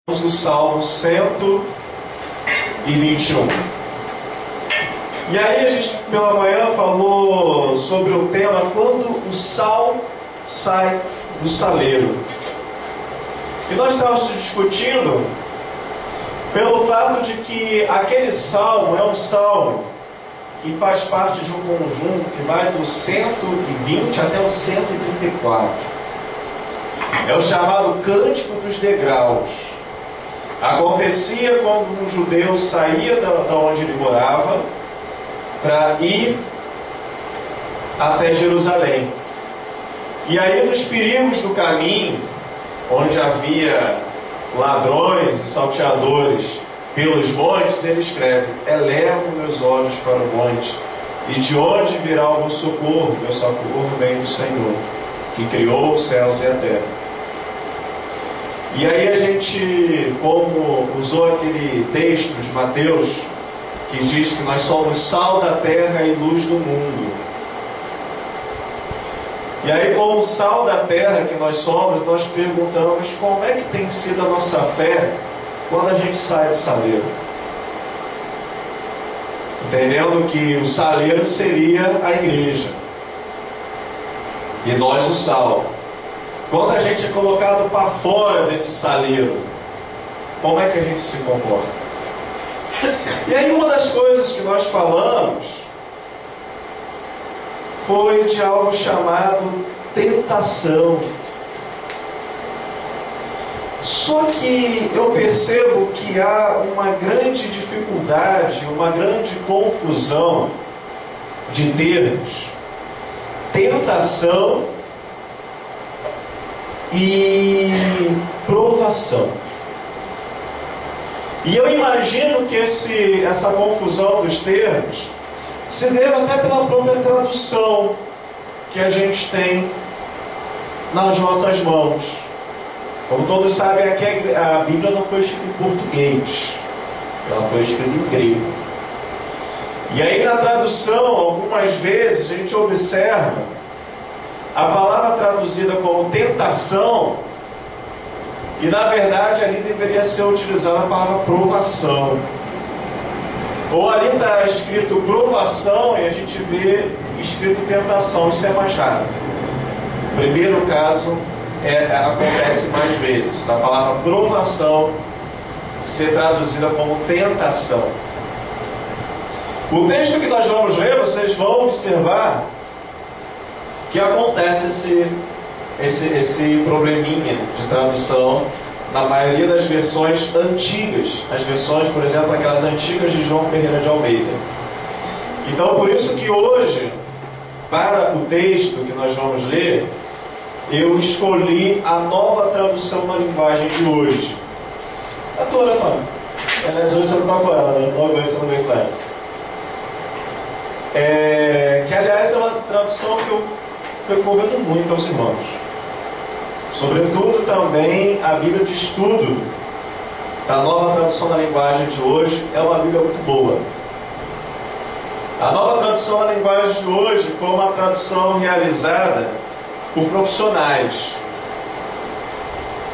O Salmo 121. E aí a gente pela manhã falou sobre o tema quando o sal sai do saleiro. E nós estávamos discutindo pelo fato de que aquele salmo é um salmo que faz parte de um conjunto que vai do 120 até o 134. É o chamado Cântico dos Degraus. Acontecia quando um judeu saía da onde ele morava para ir até Jerusalém. E aí, nos perigos do caminho, onde havia ladrões e salteadores pelos montes, ele escreve: elevo meus olhos para o monte, e de onde virá o meu socorro? Meu socorro vem do Senhor, que criou os céus e a terra. E aí a gente, como usou aquele texto de Mateus, que diz que nós somos sal da terra e luz do mundo. E aí, como sal da terra que nós somos, nós perguntamos como é que tem sido a nossa fé quando a gente sai do saleiro. Entendendo que o saleiro seria a igreja. E nós o sal. Quando a gente é colocado para fora desse saleiro, como é que a gente se comporta? E aí uma das coisas que nós falamos foi de algo chamado tentação. Só que eu percebo que há uma grande dificuldade, uma grande confusão de termos. Tentação e provação. E eu imagino que essa confusão dos termos se deva até pela própria tradução que a gente tem nas nossas mãos. Como todos sabem, aqui a Bíblia não foi escrita em português, ela foi escrita em grego. E aí na tradução, algumas vezes a gente observa a palavra traduzida como tentação, e na verdade ali deveria ser utilizada a palavra provação. Ou ali está escrito provação e a gente vê escrito tentação. Isso é mais raro. O primeiro caso acontece mais vezes. A palavra provação ser traduzida como tentação. O texto que nós vamos ler, vocês vão observar que acontece esse probleminha de tradução na maioria das versões antigas. As versões, por exemplo, aquelas antigas de João Ferreira de Almeida. Então, por isso que hoje, para o texto que nós vamos ler, eu escolhi a nova tradução na linguagem de hoje. A tua, né, mano? Hoje você não está com ela, né? Logo você não vem com essa. Que, aliás, é uma tradução que eu recomendo muito aos irmãos. Sobretudo também a Bíblia de Estudo, da nova tradução da linguagem de hoje, é uma Bíblia muito boa. A nova tradução da linguagem de hoje foi uma tradução realizada por profissionais.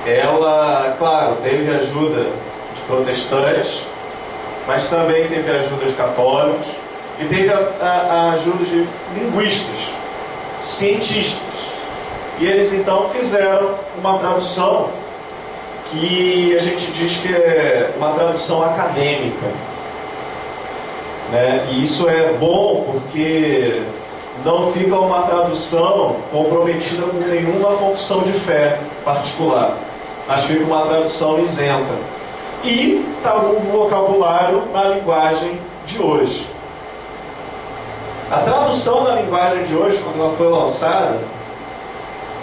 Ela, claro, teve ajuda de protestantes, mas também teve ajuda de católicos, e teve a ajuda de linguistas, cientistas. E eles então fizeram uma tradução que a gente diz que é uma tradução acadêmica, né? E isso é bom porque não fica uma tradução comprometida com nenhuma confissão de fé particular, mas fica uma tradução isenta. E está algum vocabulário na linguagem de hoje. A tradução da linguagem de hoje, quando ela foi lançada,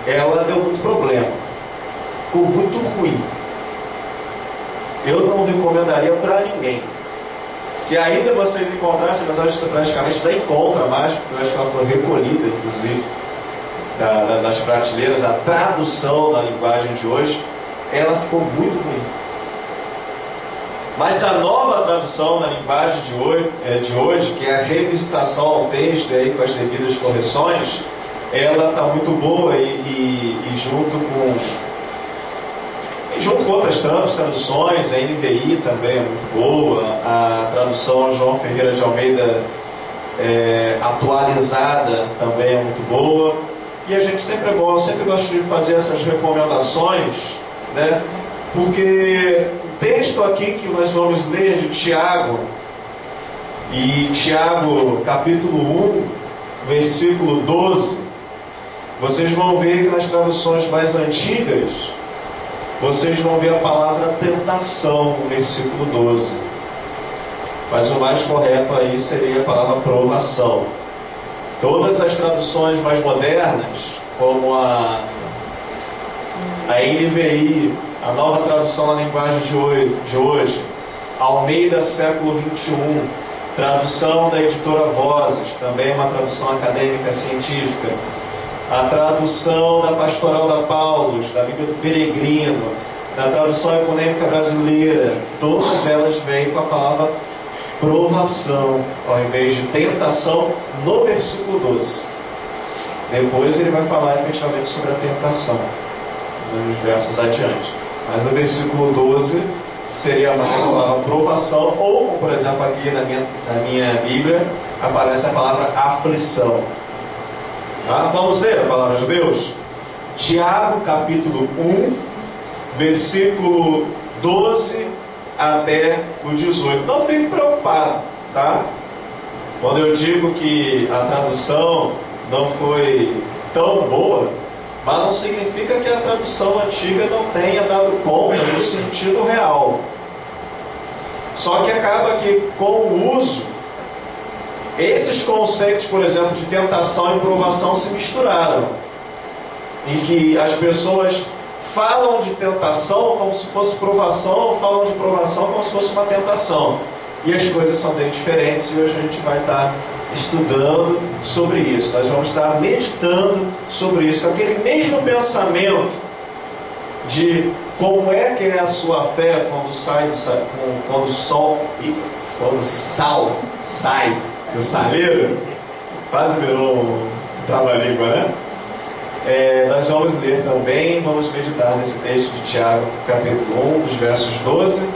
ela deu muito problema. Ficou muito ruim. Eu não recomendaria para ninguém. Se ainda vocês encontrassem, mas acho que você praticamente não encontra mais, porque eu acho que ela foi recolhida, inclusive, das prateleiras, a tradução da linguagem de hoje, ela ficou muito ruim. Mas a nova tradução na linguagem de hoje, que é a revisitação ao texto aí, com as devidas correções, ela está muito boa e junto com E junto com outras traduções, a NVI também é muito boa, a tradução João Ferreira de Almeida atualizada também é muito boa. E a gente sempre sempre gosto de fazer essas recomendações, né? Porque o texto aqui que nós vamos ler de Tiago, e Tiago capítulo 1, versículo 12, vocês vão ver que nas traduções mais antigas, vocês vão ver a palavra tentação no versículo 12. Mas o mais correto aí seria a palavra provação. Todas as traduções mais modernas, como a NVI, a nova tradução na linguagem de hoje, Almeida século 21, tradução da editora Vozes, também é uma tradução acadêmica científica, a tradução da Pastoral da Paulus, da Bíblia do Peregrino, da tradução econômica brasileira, todas elas vêm com a palavra provação, ao invés de tentação, no versículo 12. Depois ele vai falar efetivamente sobre a tentação, nos versos adiante. Mas no versículo 12 seria mais a palavra provação, ou, por exemplo, aqui na minha Bíblia, aparece a palavra aflição. Tá? Vamos ler a palavra de Deus? Tiago, capítulo 1, versículo 12 até o 18. Não fique preocupado, tá? Quando eu digo que a tradução não foi tão boa, mas não significa que a tradução antiga não tenha dado conta no sentido real. Só que acaba que, com o uso, esses conceitos, por exemplo, de tentação e provação se misturaram, em que as pessoas falam de tentação como se fosse provação, ou falam de provação como se fosse uma tentação. E as coisas são bem diferentes, e hoje a gente vai estar estudando sobre isso. Nós vamos estar meditando sobre isso, com aquele mesmo pensamento de como é que é a sua fé quando o sal sai do saleiro. Quase virou um trava-língua, né? Nós vamos ler também, vamos meditar nesse texto de Tiago, capítulo 1, dos versos 12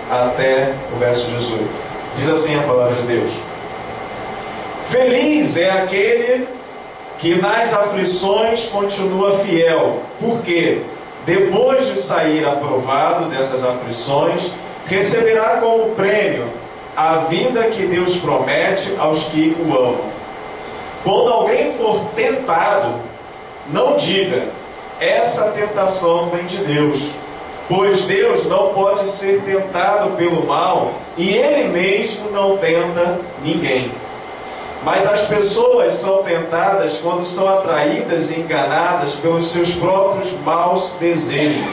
até o verso 18. Diz assim a palavra de Deus: Feliz é aquele que nas aflições continua fiel, porque depois de sair aprovado dessas aflições, receberá como prêmio a vida que Deus promete aos que o amam. Quando alguém for tentado, não diga, essa tentação vem de Deus, pois Deus não pode ser tentado pelo mal, e Ele mesmo não tenta ninguém. Mas as pessoas são tentadas quando são atraídas e enganadas pelos seus próprios maus desejos.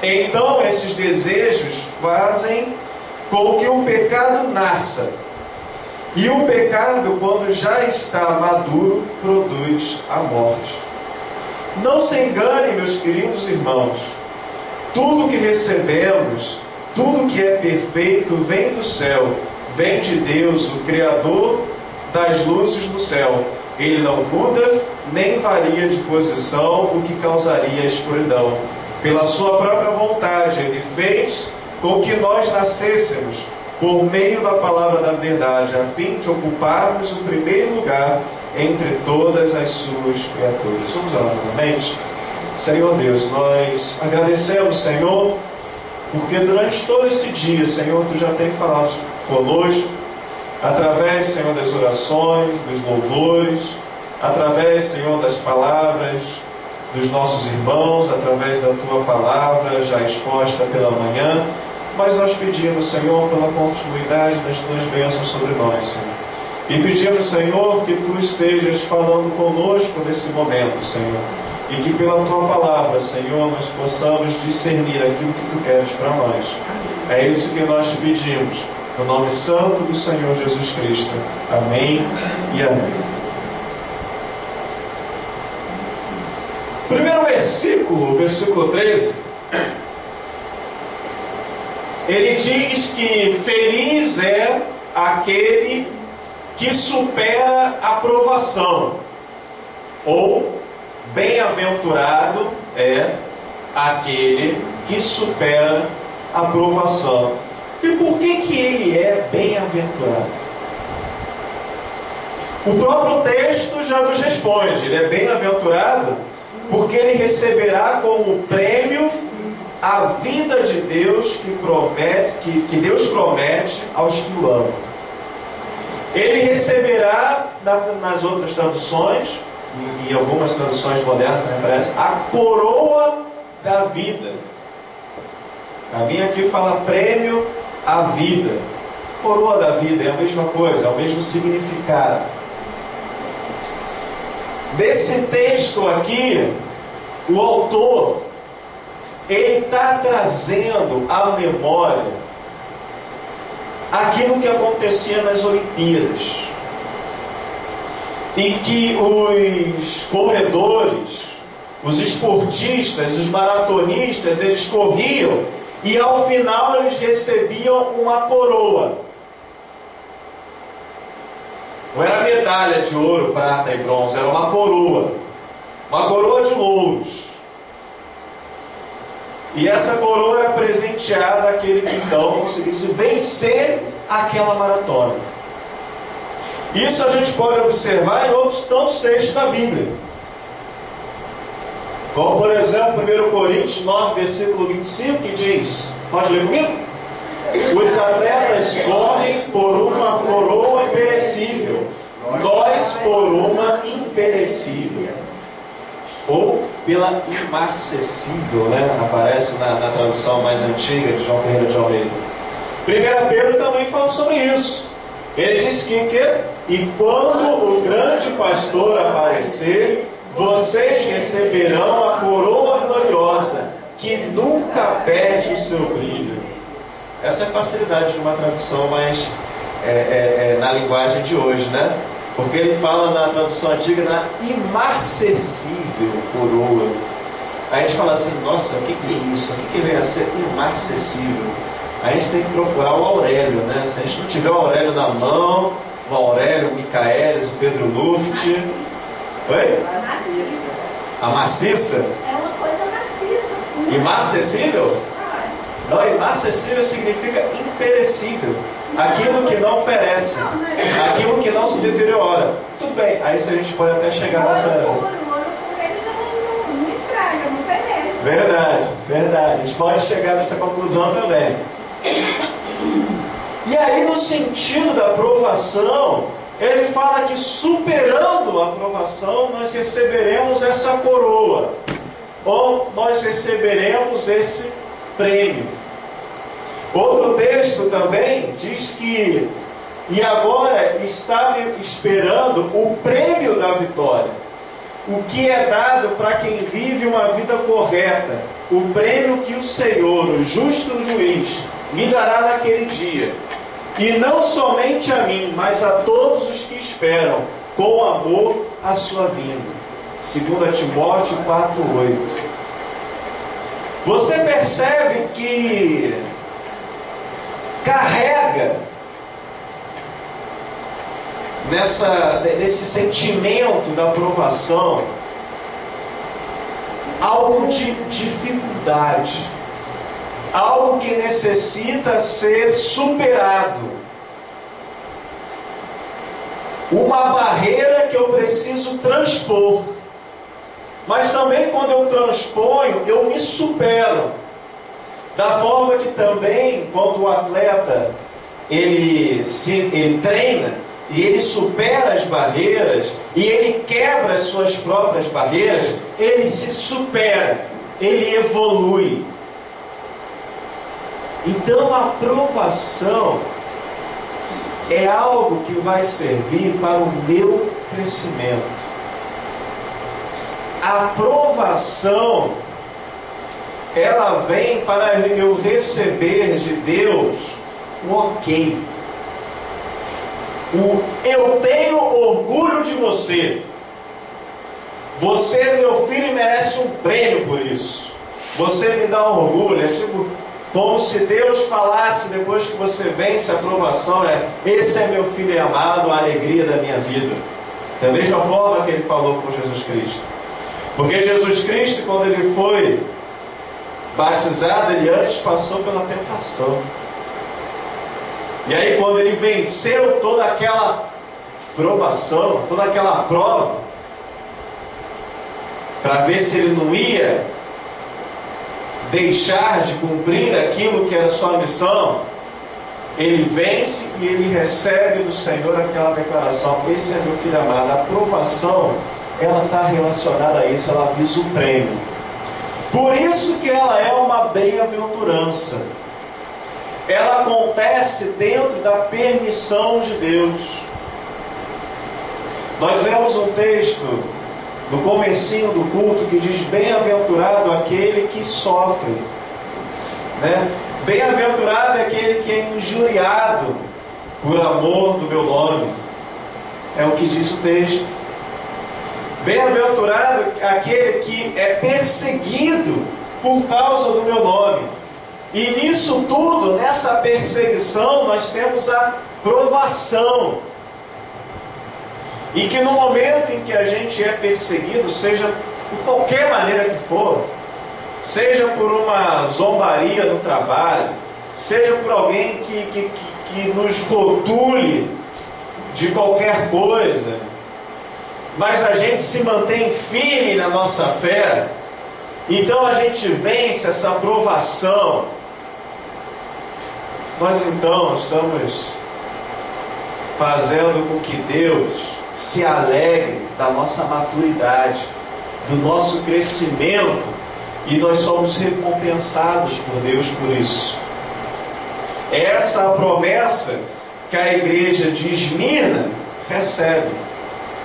Então esses desejos fazem com que o pecado nasça. E o pecado, quando já está maduro, produz a morte. Não se engane, meus queridos irmãos. Tudo que recebemos, tudo que é perfeito, vem do céu. Vem de Deus, o Criador das luzes do céu. Ele não muda, nem varia de posição, o que causaria a escuridão. Pela sua própria vontade, Ele fez com que nós nascêssemos por meio da palavra da verdade, a fim de ocuparmos o primeiro lugar entre todas as suas criaturas. Vamos orar novamente. Senhor Deus, nós agradecemos, Senhor, porque durante todo esse dia, Senhor, Tu já tem falado conosco, através, Senhor, das orações, dos louvores, através, Senhor, das palavras dos nossos irmãos, através da Tua palavra já exposta pela manhã. Mas nós pedimos, Senhor, pela continuidade das Tuas bênçãos sobre nós, Senhor. E pedimos, Senhor, que Tu estejas falando conosco nesse momento, Senhor. E que pela Tua palavra, Senhor, nós possamos discernir aquilo que Tu queres para nós. É isso que nós te pedimos. No nome santo do Senhor Jesus Cristo. Amém e amém. Primeiro versículo, versículo 13. Ele diz que feliz é aquele que supera a provação. Ou bem-aventurado é aquele que supera a provação. E por que ele é bem-aventurado? O próprio texto já nos responde. Ele é bem-aventurado porque ele receberá como prêmio a vida de Deus que Deus promete aos que o amam. Ele receberá, nas outras traduções, e algumas traduções modernas também aparece, a coroa da vida. A minha aqui fala prêmio à vida. Coroa da vida é a mesma coisa, é o mesmo significado. Desse texto aqui, o autor, ele está trazendo à memória aquilo que acontecia nas Olimpíadas, em que os corredores, os esportistas, os maratonistas, eles corriam e ao final eles recebiam uma coroa. Não era medalha de ouro, prata e bronze, era uma coroa de louros. E essa coroa era presenteada àquele que então conseguisse vencer aquela maratona. Isso a gente pode observar em outros tantos textos da Bíblia. Como por exemplo, 1 Coríntios 9, versículo 25, que diz, pode ler comigo? Os atletas correm por uma coroa perecível, nós por uma imperecível. Ou pela imarcessível, né? Aparece na tradução mais antiga de João Ferreira de Almeida. 1 Pedro também fala sobre isso. Ele diz que e quando o grande pastor aparecer, vocês receberão a coroa gloriosa, que nunca perde o seu brilho. Essa é a facilidade de uma tradução mais na linguagem de hoje, né? Porque ele fala na tradução antiga na imarcessível coroa. Aí a gente fala assim, nossa, o que é isso? O que vem a ser imarcessível? Aí a gente tem que procurar o Aurélio, né? Se a gente não tiver o Aurélio na mão, o Aurélio, o Micaelis, o Pedro Luft. Oi? A maciça? É uma coisa maciça. Imarcessível? Não, imarcessível significa imperecível. Aquilo que não perece, aquilo que não se deteriora. Tudo bem, aí se a gente pode até chegar nessa... O ouro ele não estraga, não perece. Verdade. A gente pode chegar nessa conclusão também. E aí no sentido da provação, ele fala que superando a provação, nós receberemos essa coroa. Ou nós receberemos esse prêmio. Outro texto também diz que e agora está esperando o prêmio da vitória, o que é dado para quem vive uma vida correta, o prêmio que o Senhor, o justo juiz, me dará naquele dia, e não somente a mim, mas a todos os que esperam com amor a sua vinda. 2 Timóteo 4:8. Você percebe que carrega nesse sentimento da aprovação algo de dificuldade, algo que necessita ser superado, uma barreira que eu preciso transpor. Mas também quando eu transponho, eu me supero. Da forma que também, quando o atleta ele treina e ele supera as barreiras e ele quebra as suas próprias barreiras, ele se supera, ele evolui. Então a aprovação é algo que vai servir para o meu crescimento. A aprovação, ela vem para eu receber de Deus o ok. Eu tenho orgulho de você. Você, meu filho, merece um prêmio por isso. Você me dá orgulho. É tipo como se Deus falasse depois que você vence a aprovação: esse é meu filho amado, a alegria da minha vida. Da mesma forma que ele falou com Jesus Cristo. Porque Jesus Cristo, quando ele foi batizado, ele antes passou pela tentação. E aí quando ele venceu toda aquela provação, toda aquela prova, para ver se ele não ia deixar de cumprir aquilo que era sua missão, ele vence e ele recebe do Senhor aquela declaração: esse é meu filho amado. A aprovação, ela está relacionada a isso, ela visa o prêmio. Por isso que ela é uma bem-aventurança. Ela acontece dentro da permissão de Deus. Nós lemos um texto no comecinho do culto que diz: bem-aventurado aquele que sofre, né? Bem-aventurado é aquele que é injuriado por amor do meu nome. É o que diz o texto. Bem-aventurado aquele que é perseguido por causa do meu nome. E nisso tudo, nessa perseguição, nós temos a provação. E que no momento em que a gente é perseguido, seja por qualquer maneira que for, seja por uma zombaria no trabalho, seja por alguém que nos rotule de qualquer coisa, mas a gente se mantém firme na nossa fé, então a gente vence essa provação. Nós então estamos fazendo com que Deus se alegre da nossa maturidade, do nosso crescimento, e nós somos recompensados por Deus por isso. Essa é a promessa que a igreja de Esmirna recebe: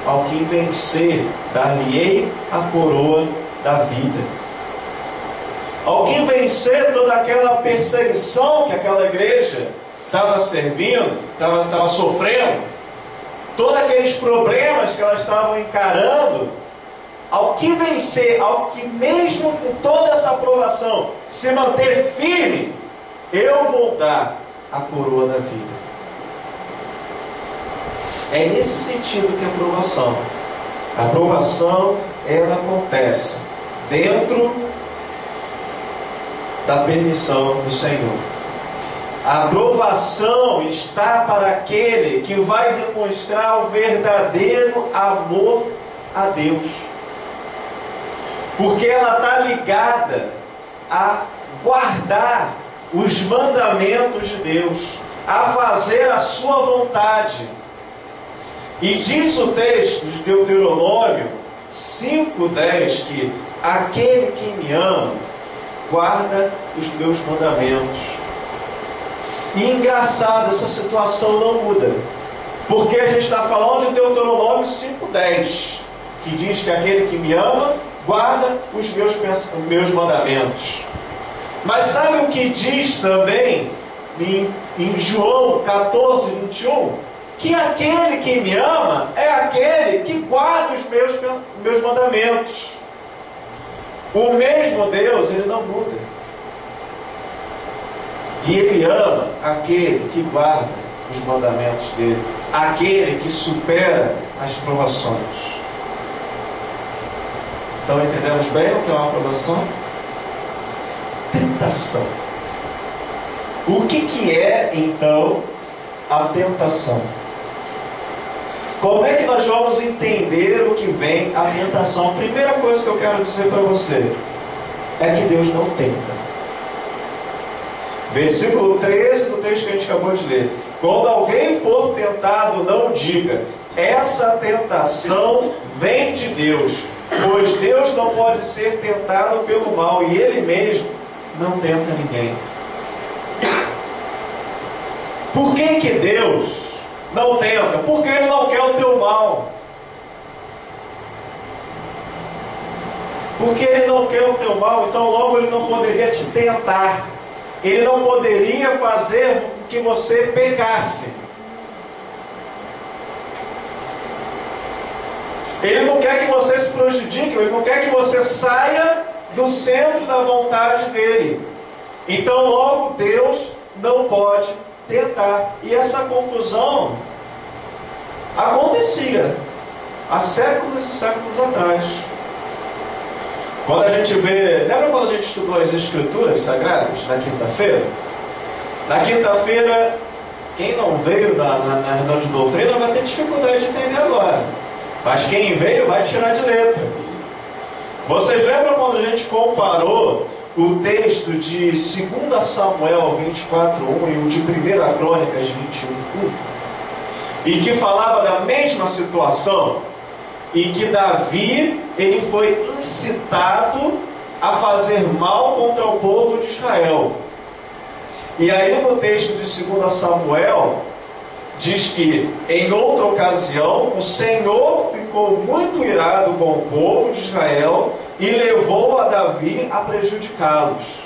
ao que vencer, dar-lhe-ei a coroa da vida. Ao que vencer toda aquela perseguição que aquela igreja estava servindo, estava sofrendo, todos aqueles problemas que elas estavam encarando, ao que vencer, ao que mesmo com toda essa aprovação se manter firme, eu vou dar a coroa da vida. É nesse sentido que a aprovação. A aprovação, ela acontece dentro da permissão do Senhor. A aprovação está para aquele que vai demonstrar o verdadeiro amor a Deus. Porque ela está ligada a guardar os mandamentos de Deus, a fazer a sua vontade. E diz o texto de Deuteronômio 5:10 que aquele que me ama guarda os meus mandamentos. E engraçado, essa situação não muda, porque a gente está falando de Deuteronômio 5:10, que diz que aquele que me ama guarda os meus mandamentos. Mas sabe o que diz também em João 14:21? Que aquele que me ama é aquele que guarda os meus mandamentos. O mesmo Deus, ele não muda. E ele ama aquele que guarda os mandamentos dele, aquele que supera as provações. Então entendemos bem o que é uma provação? Tentação. O que é então a tentação? Como é que nós vamos entender o que vem a tentação? A primeira coisa que eu quero dizer para você é que Deus não tenta. Versículo 13 do texto que a gente acabou de ler: quando alguém for tentado, não diga, essa tentação vem de Deus, pois Deus não pode ser tentado pelo mal, e Ele mesmo não tenta ninguém. Por que Deus não tenta? Porque Ele não quer o teu mal. Porque Ele não quer o teu mal, então logo Ele não poderia te tentar. Ele não poderia fazer com que você pecasse. Ele não quer que você se prejudique, Ele não quer que você saia do centro da vontade dEle. Então logo Deus não pode tentar. E essa confusão acontecia há séculos e séculos atrás. Quando a gente vê... Lembra quando a gente estudou as Escrituras Sagradas na quinta-feira? Na quinta-feira, quem não veio na reunião de doutrina vai ter dificuldade de entender agora. Mas quem veio vai tirar de letra. Vocês lembram quando a gente comparou o texto de 2 Samuel 24:1 e o de 1 Crônicas 21:1? E que falava da mesma situação, e que Davi, ele foi incitado a fazer mal contra o povo de Israel. E aí no texto de 2 Samuel, diz que em outra ocasião, o Senhor ficou muito irado com o povo de Israel e levou a Davi a prejudicá-los.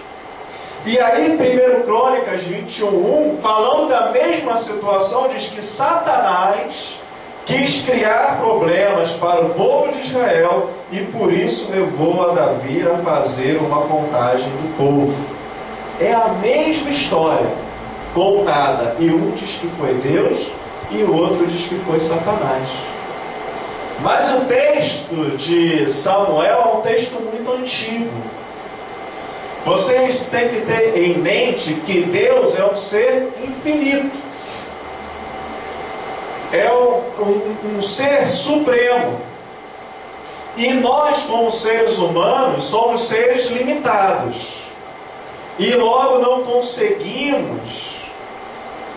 E aí 1 Crônicas 21:1, falando da mesma situação, diz que Satanás quis criar problemas para o povo de Israel e por isso levou a Davi a fazer uma contagem do povo. É a mesma história contada, e um diz que foi Deus e o outro diz que foi Satanás. Mas o texto de Samuel é um texto muito antigo. Vocês têm que ter em mente que Deus é um ser infinito. É um ser supremo. E nós, como seres humanos, somos seres limitados. E logo não conseguimos,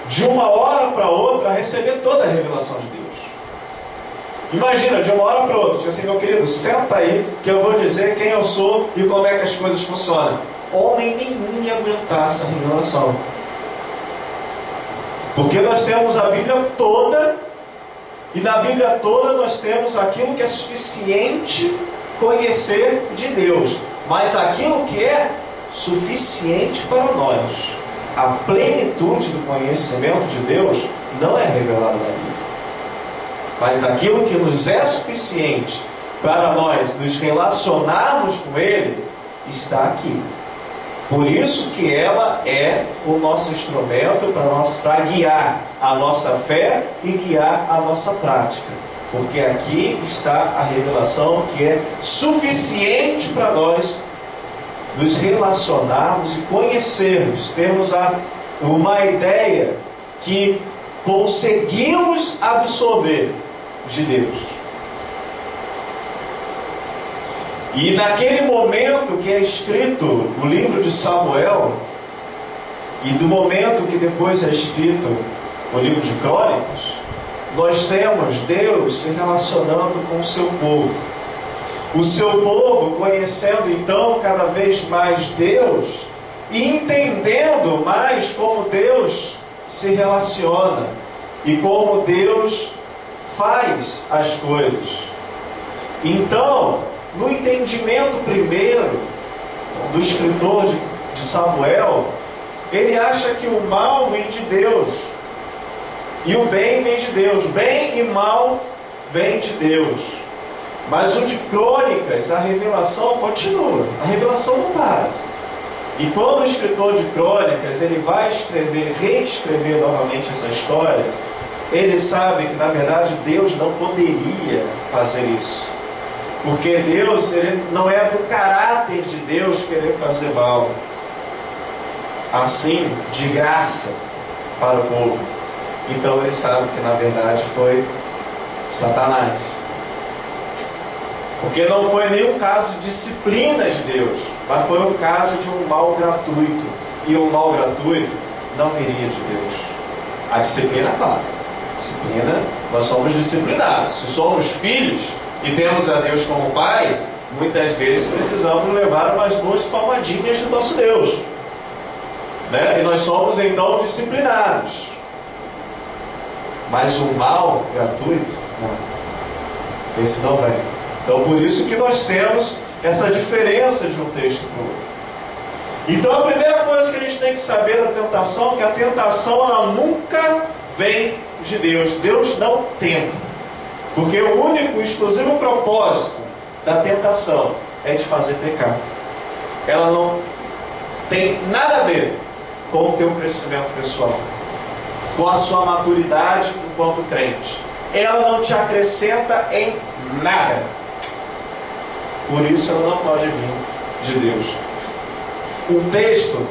de uma hora para outra, receber toda a revelação de Deus. Imagina, de uma hora para outra, tipo assim, meu querido, senta aí que eu vou dizer quem eu sou e como é que as coisas funcionam. Homem nenhum ia aguentar essa revelação. Porque nós temos a Bíblia toda, e na Bíblia toda nós temos aquilo que é suficiente conhecer de Deus, mas aquilo que é suficiente para nós, a plenitude do conhecimento de Deus não é revelado na Bíblia. Mas aquilo que nos é suficiente para nós nos relacionarmos com Ele, está aqui. Por isso que ela é o nosso instrumento para guiar a nossa fé e guiar a nossa prática. Porque aqui está a revelação que é suficiente para nós nos relacionarmos e conhecermos. Temos uma ideia que conseguimos absorver de Deus. E naquele momento que é escrito o livro de Samuel, e do momento que depois é escrito o livro de Crônicas, nós temos Deus se relacionando com o seu povo. O seu povo conhecendo então cada vez mais Deus e entendendo mais como Deus se relaciona e como Deus faz as coisas. Então, no entendimento primeiro do escritor de Samuel, ele acha que o mal vem de Deus e o bem vem de Deus. Bem e mal vem de Deus. Mas o de Crônicas, a revelação continua, a revelação não para. E quando o escritor de Crônicas ele vai reescrever novamente essa história, ele sabe que na verdade Deus não poderia fazer isso. Porque Deus, ele não é do caráter de Deus querer fazer mal assim, de graça, para o povo. Então ele sabe que na verdade foi Satanás. Porque não foi nenhum caso de disciplina de Deus, mas foi um caso de um mal gratuito. E um mal gratuito não viria de Deus. A disciplina, claro. Disciplina, nós somos disciplinados. Se somos filhos e temos a Deus como Pai, muitas vezes precisamos levar umas boas palmadinhas do nosso Deus, né? E nós somos então disciplinados. Mas o mal gratuito, não. Esse não vem. Então por isso que nós temos essa diferença de um texto para o outro. Então a primeira coisa que a gente tem que saber da tentação é que a tentação ela nunca vem de Deus. Deus não tenta. Porque o único e exclusivo propósito da tentação é de fazer pecar. Ela não tem nada a ver com o teu crescimento pessoal, com a sua maturidade enquanto crente. Ela não te acrescenta em nada. Por isso ela não pode vir de Deus. Um texto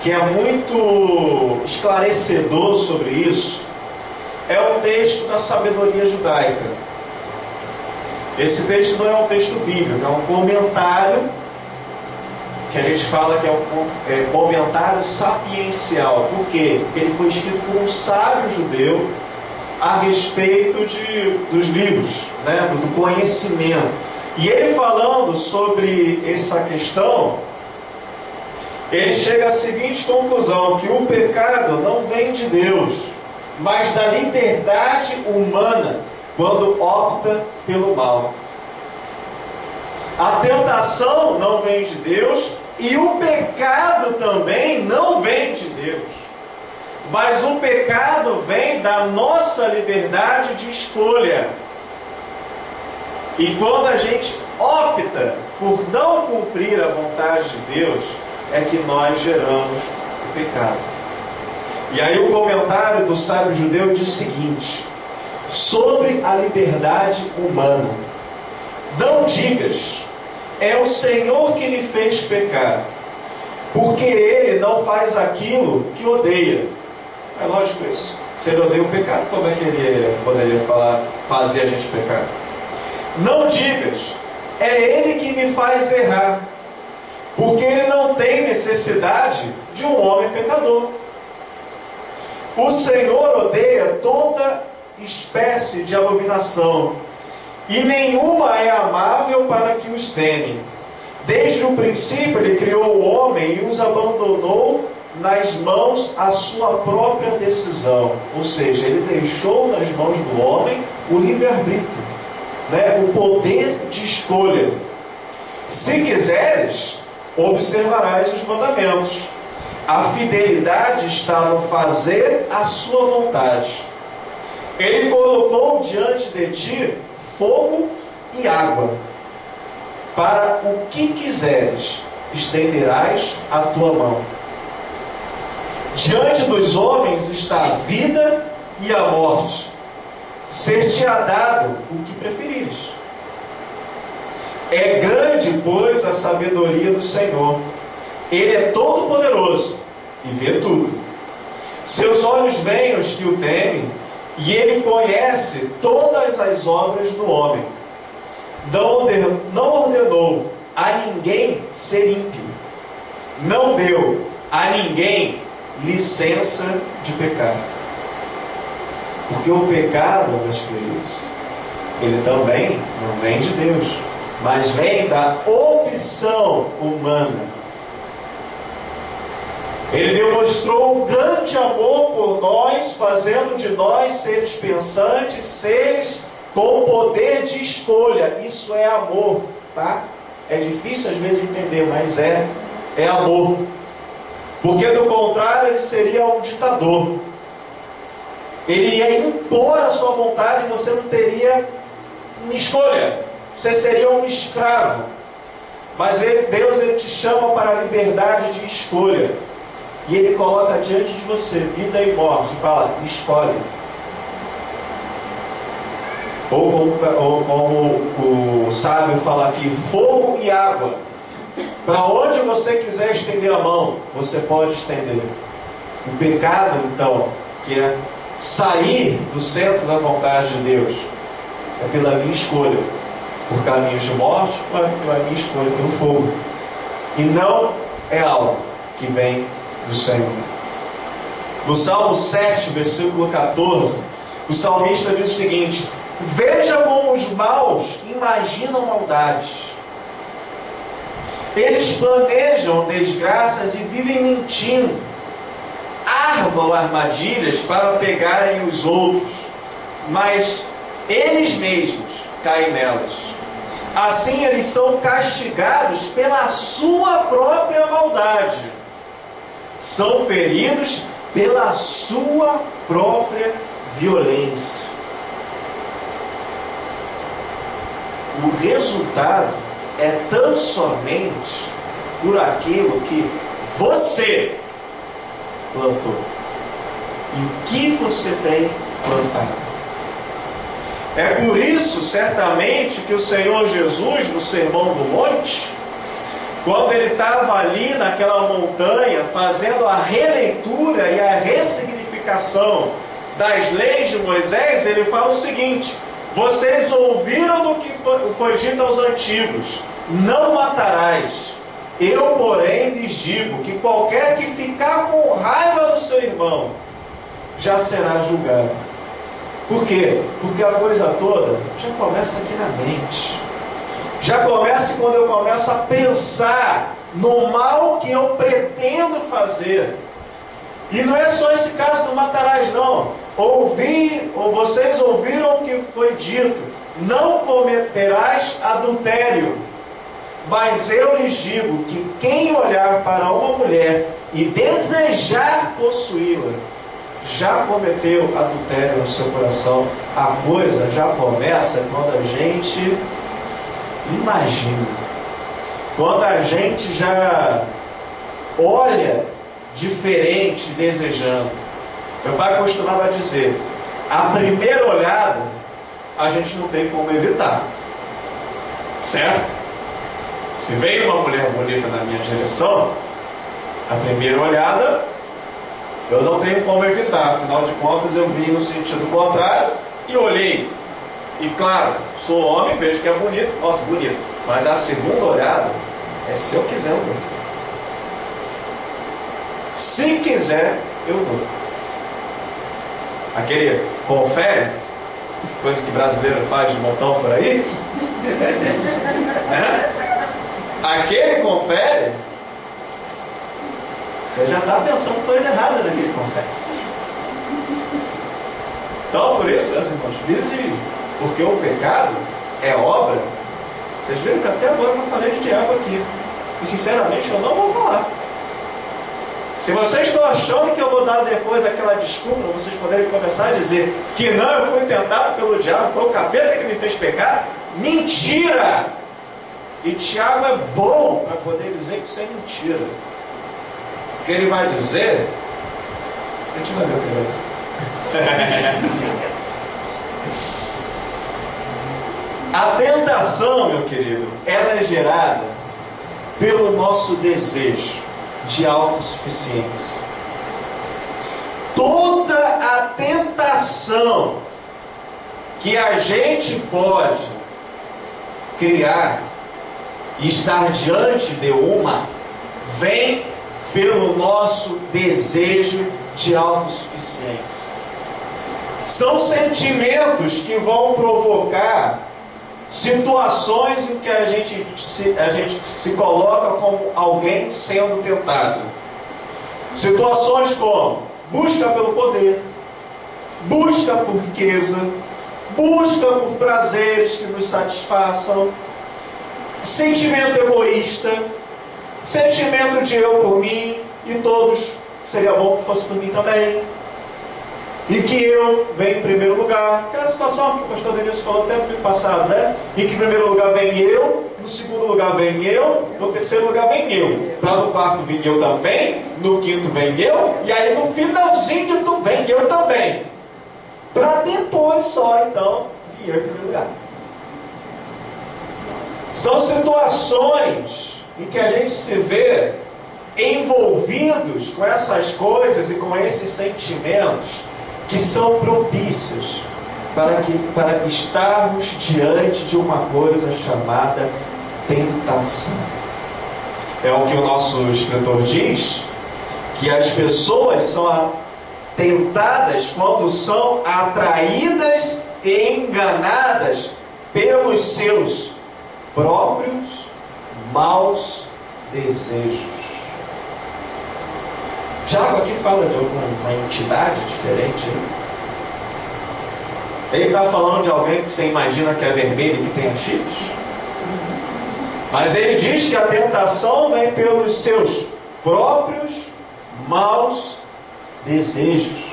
que é muito esclarecedor sobre isso é um texto da sabedoria judaica. Esse texto não é um texto bíblico, é um comentário que a gente fala que é um comentário sapiencial. Por quê? Porque ele foi escrito por um sábio judeu a respeito dos livros, né? Do conhecimento. E ele falando sobre essa questão, ele chega à seguinte conclusão: que o pecado não vem de Deus, mas da liberdade humana quando opta pelo mal. A tentação não vem de Deus e o pecado também não vem de Deus. Mas o pecado vem da nossa liberdade de escolha. E quando a gente opta por não cumprir a vontade de Deus, é que nós geramos o pecado. E aí o comentário do sábio judeu diz o seguinte: sobre a liberdade humana: não digas, é o Senhor que me fez pecar, porque Ele não faz aquilo que odeia. É lógico isso. Se Ele odeia o pecado, como é que Ele poderia fazer a gente pecar? Não digas, é Ele que me faz errar, porque Ele não tem necessidade de um homem pecador. O Senhor odeia toda espécie de abominação, e nenhuma é amável para que os temem. Desde o princípio Ele criou o homem e os abandonou nas mãos a sua própria decisão. Ou seja, Ele deixou nas mãos do homem o livre-arbítrio, né? O poder de escolha. Se quiseres, observarás os mandamentos. A fidelidade está no fazer a sua vontade. Ele colocou diante de ti fogo e água. Para o que quiseres, estenderás a tua mão. Diante dos homens está a vida e a morte. Ser-te-á dado o que preferires. É grande, pois, a sabedoria do Senhor. Ele é todo poderoso e vê tudo. Seus olhos veem os que o temem, e Ele conhece todas as obras do homem. Não ordenou a ninguém ser ímpio. Não deu a ninguém licença de pecar. Porque o pecado, meus queridos, ele também não vem de Deus, mas vem da opção humana. Ele demonstrou um grande amor por nós, fazendo de nós seres pensantes, seres com poder de escolha. Isso é amor, tá? É difícil às vezes de entender, mas é amor. Porque do contrário ele seria um ditador. Ele ia impor a sua vontade e você não teria escolha. Você seria um escravo. Mas Deus te chama para a liberdade de escolha. E Ele coloca diante de você vida e morte e fala: escolhe. Ou como o sábio fala aqui, fogo e água. Para onde você quiser estender a mão, você pode estender. O pecado, então, que é sair do centro da vontade de Deus, é pela minha escolha, por caminhos de morte, ou é pela minha escolha pelo fogo. E não é algo que vem do Senhor. No Salmo 7, versículo 14, o salmista diz o seguinte: veja como os maus imaginam maldades. Eles planejam desgraças e vivem mentindo. Armam armadilhas para pegarem os outros, mas eles mesmos caem nelas. Assim eles são castigados pela sua própria maldade. São feridos pela sua própria violência. O resultado é tão somente por aquilo que você plantou. E o que você tem plantado? É por isso, certamente, que o Senhor Jesus, no Sermão do Monte, quando ele estava ali naquela montanha, fazendo a releitura e a ressignificação das leis de Moisés, ele fala o seguinte: vocês ouviram do que foi dito aos antigos, não matarás. Eu, porém, lhes digo que qualquer que ficar com raiva do seu irmão, já será julgado. Por quê? Porque a coisa toda já começa aqui na mente. Já começa quando eu começo a pensar no mal que eu pretendo fazer. E não é só esse caso do matarás, não. Vocês ouviram o que foi dito: não cometerás adultério. Mas eu lhes digo que quem olhar para uma mulher e desejar possuí-la, já cometeu adultério no seu coração. A coisa já começa quando a gente imagina, quando a gente já olha diferente, desejando. Meu pai costumava dizer: a primeira olhada a gente não tem como evitar, certo? Se veio uma mulher bonita na minha direção, a primeira olhada eu não tenho como evitar. Afinal de contas, eu vim no sentido contrário e olhei. E claro, sou homem, vejo que é bonito. Nossa, bonito. Mas a segunda olhada é se eu quiser, eu dou. Se quiser, eu dou. Aquele confere, coisa que brasileiro faz de montão por aí, né? Aquele confere, você já está pensando coisa errada naquele confere. Então, por isso, meus irmãos, porque o pecado é obra. Vocês viram que até agora eu não falei de diabo aqui. E sinceramente eu não vou falar. Se vocês estão achando que eu vou dar depois aquela desculpa, vocês poderem começar a dizer que não, eu fui tentado pelo diabo, foi o capeta que me fez pecar. Mentira! E Tiago é bom para poder dizer que isso é mentira. O que ele vai dizer, a gente vai ver o que ele vai dizer. A tentação, meu querido, ela é gerada pelo nosso desejo de autossuficiência. Toda a tentação que a gente pode criar e estar diante de uma, vem pelo nosso desejo de autossuficiência. São sentimentos que vão provocar situações em que a gente se coloca como alguém sendo tentado. Situações como busca pelo poder, busca por riqueza, busca por prazeres que nos satisfaçam, sentimento egoísta, sentimento de eu por mim e todos, seria bom que fosse por mim também, e que eu venho em primeiro lugar. Aquela situação que o pastor Denilson falou até no ano passado, né? Em que em primeiro lugar vem eu, no segundo lugar vem eu, no terceiro lugar vem eu, para no quarto vem eu também, no quinto vem eu, e aí no finalzinho de tudo vem eu também, para depois só então vir eu em primeiro lugar. São situações em que a gente se vê envolvidos com essas coisas e com esses sentimentos que são propícios para estarmos diante de uma coisa chamada tentação. É o que o nosso escritor diz, que as pessoas são tentadas quando são atraídas e enganadas pelos seus próprios maus desejos. Tiago aqui fala de alguma entidade diferente, né? Ele está falando de alguém que você imagina que é vermelho e que tem chifres. Mas ele diz que a tentação vem pelos seus próprios maus desejos.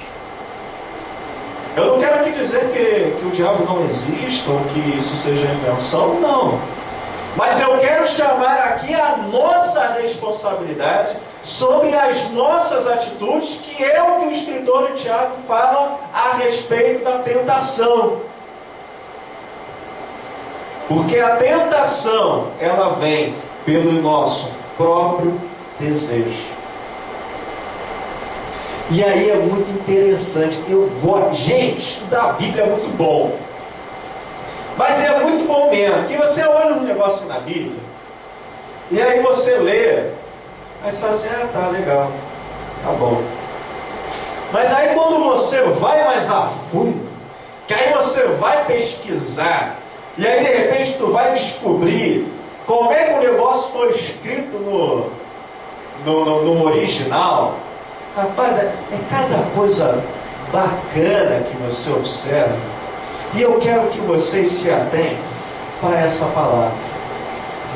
Eu não quero aqui dizer que o diabo não exista ou que isso seja invenção, não. Mas eu quero chamar aqui a nossa responsabilidade sobre as nossas atitudes, que é o que o escritor de Tiago fala a respeito da tentação. Porque a tentação, ela vem pelo nosso próprio desejo. E aí é muito interessante. Eu gosto. Gente, estudar a Bíblia é muito bom. Mas é muito bom mesmo. Que você olha um negócio na Bíblia, e aí você lê, aí você fala assim, ah, tá, legal, tá bom. Mas aí quando você vai mais a fundo, que aí você vai pesquisar, e aí de repente tu vai descobrir como é que o negócio foi escrito no original. Rapaz, é cada coisa bacana que você observa. E eu quero que vocês se atentem para essa palavra.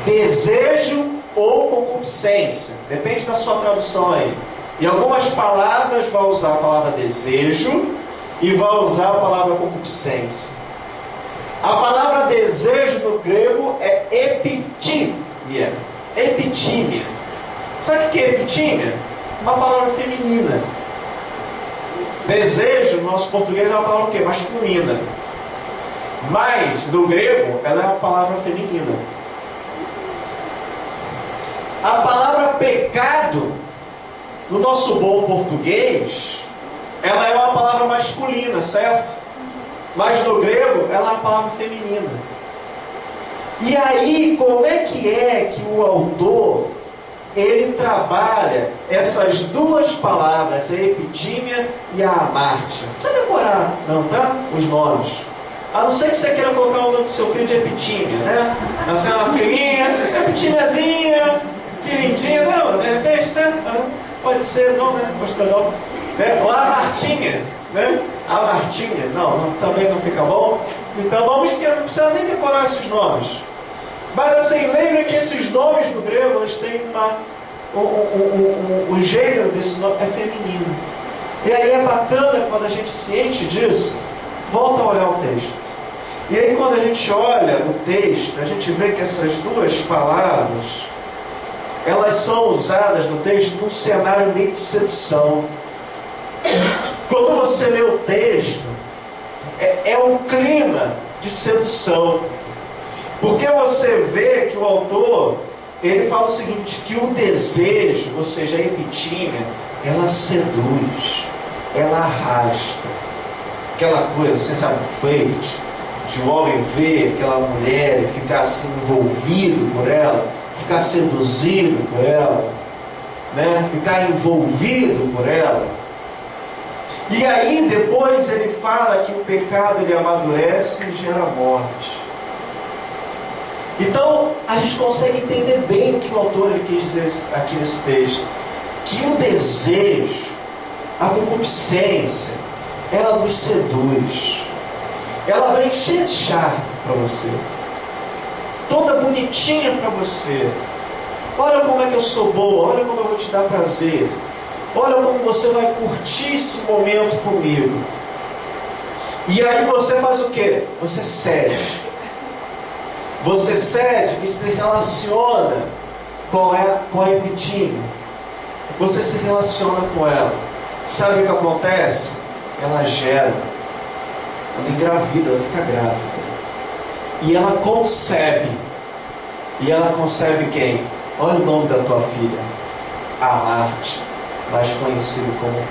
Desejo ou concupiscência. Depende da sua tradução aí. Em algumas palavras vai usar a palavra desejo e vai usar a palavra concupiscência. A palavra desejo no grego é epitímia. Epitímia. Sabe o que é epitímia? Uma palavra feminina. Desejo, no nosso português, é uma palavra o quê? Masculina. Mas, no grego, ela é uma palavra feminina. A palavra pecado, no nosso bom português, ela é uma palavra masculina, certo? Mas no grego, ela é uma palavra feminina. E aí, como é que o autor, ele trabalha essas duas palavras, a epitímia e a amártia? Não precisa decorar, não, tá? Os nomes. A não ser que você queira colocar o nome do seu filho de epitímia, né? Nasceu uma filhinha, epitímiazinha, que lindinha, não, de repente, né? Pode ser, não, né? Gostador, né? Ou a Martinha, né? A Martinha, não, também não fica bom. Então vamos que não precisa nem decorar esses nomes. Mas assim, lembre que esses nomes no grego, eles têm o gênero desse nome é feminino. E aí é bacana quando a gente ciente disso, volta a olhar o texto. E aí quando a gente olha o texto, a gente vê que essas duas palavras, elas são usadas no texto num cenário meio de sedução. Quando você lê o texto, é um clima de sedução. Porque você vê que o autor, ele fala o seguinte, que o desejo, ou seja, a epitímia, ela seduz, ela arrasta. Aquela coisa, você sabe, fleite, de um homem ver aquela mulher e ficar assim envolvido por ela, ficar seduzido por ela, né? Ficar envolvido por ela. E aí depois ele fala que o pecado ele amadurece e gera morte. Então a gente consegue entender bem o que o autor ele quis dizer aqui nesse texto, que o desejo, a concupiscência, ela nos seduz, ela vem cheia de charme para você, toda bonitinha para você. Olha como é que eu sou boa, olha como eu vou te dar prazer, olha como você vai curtir esse momento comigo. E aí você faz o quê? Você cede. Você cede e se relaciona com a epitímia. Você se relaciona com ela. Sabe o que acontece? Ela gera. Ela engravida, ela fica grávida. E ela concebe. E ela concebe quem? Olha o nome da tua filha. Amarte, mais conhecido como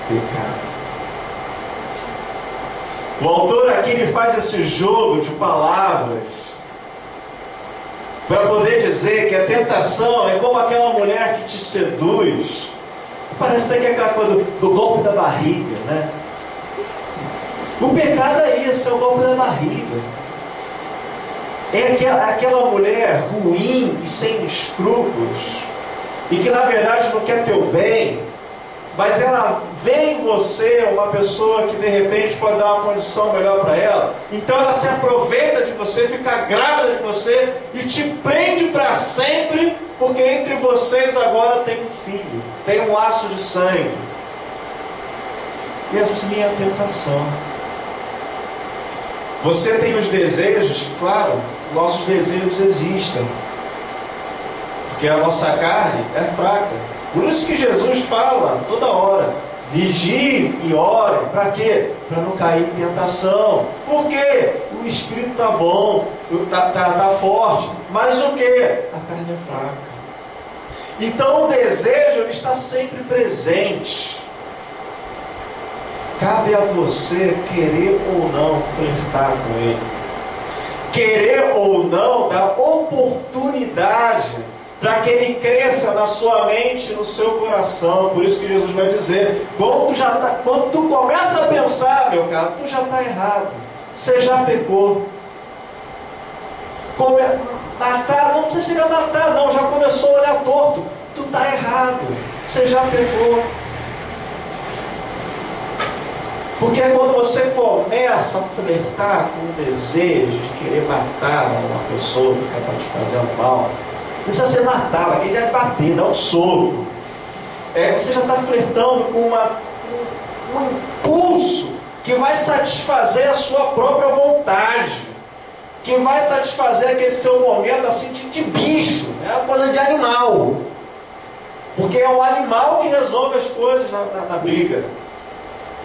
pecado. O autor aqui ele faz esse jogo de palavras para poder dizer que a tentação é como aquela mulher que te seduz. Parece até que é aquela coisa do golpe da barriga, né? O pecado é isso, é o golpe da barriga. É aquela mulher ruim e sem escrúpulos, e que na verdade não quer teu bem, mas ela vê em você uma pessoa que de repente pode dar uma condição melhor para ela, então ela se aproveita de você, fica grávida de você e te prende para sempre, porque entre vocês agora tem um filho, tem um laço de sangue. E assim é a tentação. Você tem os desejos, claro, nossos desejos existem, porque a nossa carne é fraca. Por isso que Jesus fala toda hora, Vigie e ore. Para quê? Para não cair em tentação. Por quê? O espírito está bom, está forte. Mas o quê? A carne é fraca. Então o desejo ele está sempre presente. Cabe a você querer ou não flertar com ele. Querer ou não dar oportunidade para que ele cresça na sua mente e no seu coração. Por isso que Jesus vai dizer, quando tu começa a pensar, meu cara, tu já está errado. Você já pecou. Matar, não precisa chegar a matar, não. Já começou a olhar torto. Tu está errado. Você já pecou. Porque é quando você começa a flertar com o desejo de querer matar uma pessoa que está te fazendo mal. Não precisa ser matar, vai querer bater, dar um soco. Você já está flertando com um impulso que vai satisfazer a sua própria vontade. Que vai satisfazer aquele seu momento assim de bicho. É uma coisa de animal. Porque é o animal que resolve as coisas na briga.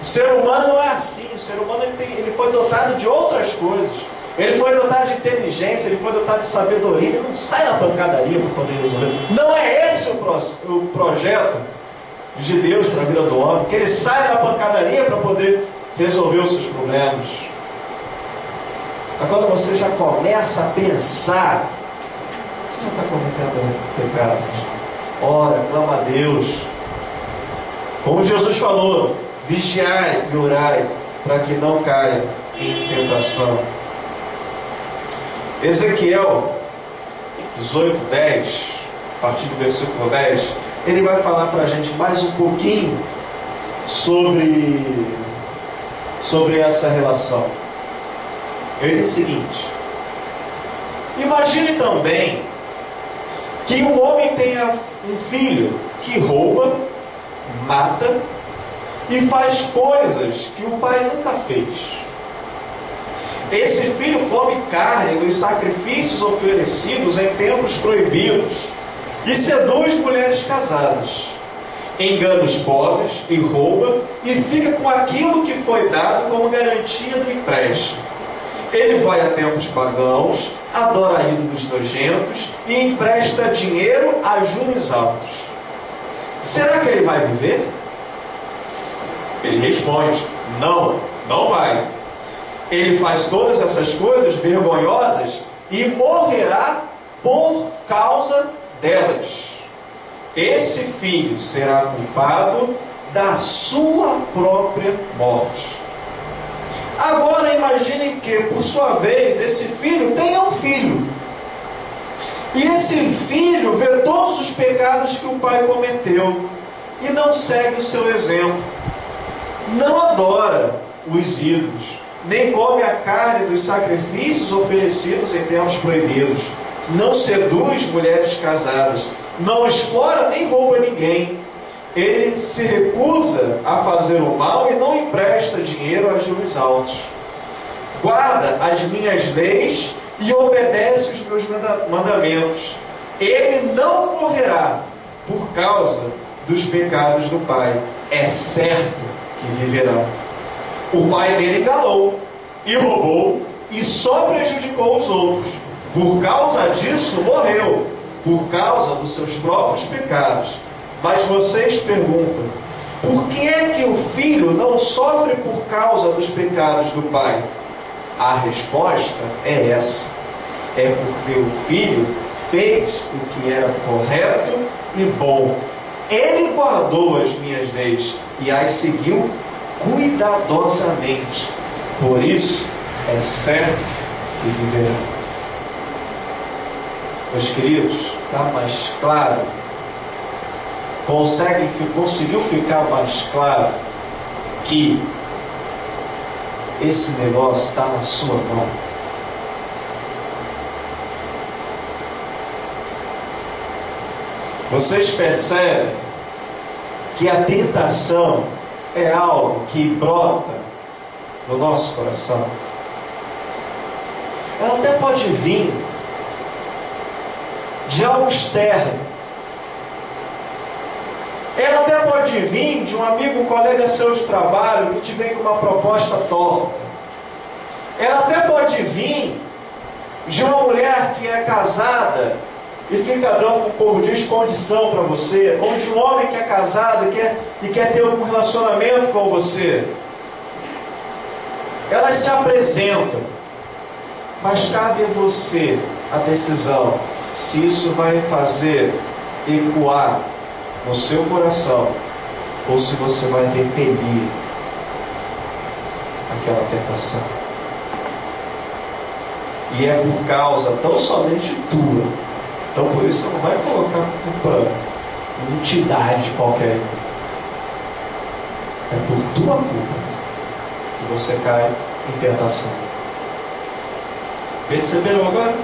O ser humano não é assim. O ser humano ele foi dotado de outras coisas. Ele foi dotado de inteligência, ele foi dotado de sabedoria. Ele não sai na pancadaria para poder resolver. Não é esse o projeto de Deus para a vida do homem. Que ele sai na pancadaria para poder resolver os seus problemas. Mas quando você já começa a pensar, você já está cometendo pecado. Ora, clama a Deus. Como Jesus falou, vigiai e orai, para que não caia em tentação. Ezequiel 18:10, a partir do versículo 10, ele vai falar para a gente mais um pouquinho sobre essa relação. Ele diz o seguinte: imagine também que um homem tenha um filho que rouba, mata e faz coisas que o pai nunca fez. Esse filho come carne dos sacrifícios oferecidos em templos proibidos e seduz mulheres casadas, engana os pobres e rouba e fica com aquilo que foi dado como garantia do empréstimo. Ele vai a templos pagãos, adora ídolos nojentos e empresta dinheiro a juros altos. Será que ele vai viver? Ele responde: não, não vai. Ele faz todas essas coisas vergonhosas e morrerá por causa delas. Esse filho será culpado da sua própria morte. Agora imaginem que, por sua vez, esse filho tenha um filho. E esse filho vê todos os pecados que o pai cometeu e não segue o seu exemplo. Não adora os ídolos, nem come a carne dos sacrifícios oferecidos em templos proibidos, não seduz mulheres casadas, não explora nem rouba ninguém. Ele se recusa a fazer o mal e não empresta dinheiro a juros altos. Guarda as minhas leis e obedece os meus mandamentos. Ele não morrerá por causa dos pecados do pai. É certo que viverá. O pai dele enganou e roubou e só prejudicou os outros. Por causa disso morreu, por causa dos seus próprios pecados. Mas vocês perguntam: por que é que o filho não sofre por causa dos pecados do pai? A resposta é essa: é porque o filho fez o que era correto e bom. Ele guardou as minhas leis e as seguiu cuidadosamente. Por isso é certo que viverá. Meus queridos, está mais claro? Conseguiu ficar mais claro que esse negócio está na sua mão? Vocês percebem que a tentação é algo que brota no nosso coração? Ela até pode vir de algo externo. Ela até pode vir de um amigo, um colega seu de trabalho que te vem com uma proposta torta. Ela até pode vir de uma mulher que é casada e fica dando, como o povo diz, condição para você, ou de um homem que é casado e quer ter algum relacionamento com você. Elas se apresentam, mas cabe a você a decisão se isso vai fazer ecoar no seu coração ou se você vai repelir aquela tentação. E é por causa tão somente tua. Então por isso não vai colocar um plano, uma entidade qualquer. É por tua culpa que você cai em tentação. Perceberam agora?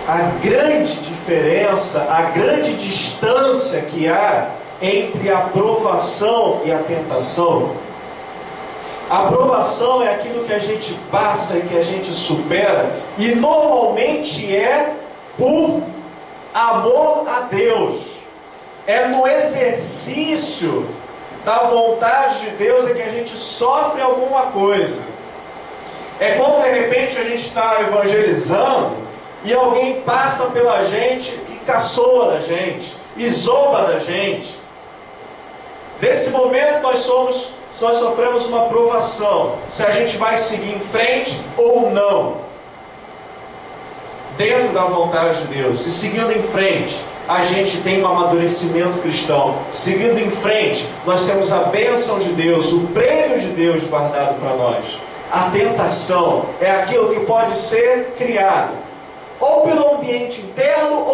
A grande diferença, a grande distância que há entre a aprovação e a tentação. A aprovação é aquilo que a gente passa e que a gente supera, e normalmente é por amor a Deus. É no exercício da vontade de Deus é que a gente sofre alguma coisa. É quando de repente a gente está evangelizando e alguém passa pela gente e caçoa da gente, e zomba da gente. Nesse momento nós sofremos uma provação, se a gente vai seguir em frente ou não, dentro da vontade de Deus. E seguindo em frente, a gente tem um amadurecimento cristão. Seguindo em frente, nós temos a bênção de Deus, o prêmio de Deus guardado para nós. A tentação é aquilo que pode ser criado ou pelo ambiente interno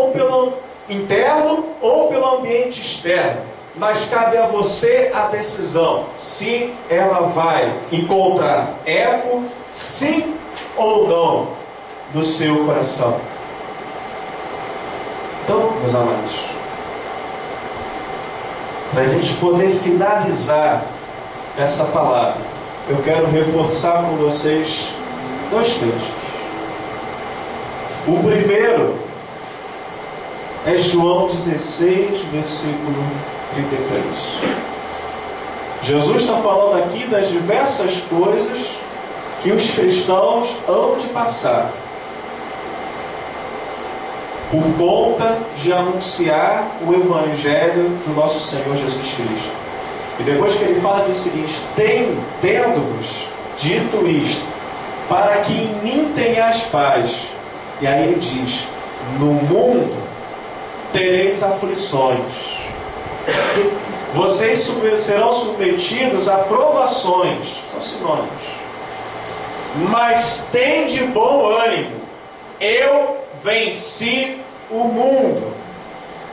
ou pelo ambiente externo. Mas cabe a você a decisão se ela vai encontrar eco, sim ou não, no seu coração. Então, meus amados, para a gente poder finalizar essa palavra, eu quero reforçar com vocês dois textos. O primeiro é João 16, versículo 33. Jesus está falando aqui das diversas coisas que os cristãos hão de passar por conta de anunciar o Evangelho do nosso Senhor Jesus Cristo. E depois que ele fala o seguinte: tendo-vos dito isto, para que em mim tenhais paz. E aí ele diz: no mundo tereis aflições. Vocês serão submetidos a provações. São sinônimos. Mas tende bom ânimo. Eu venci o mundo.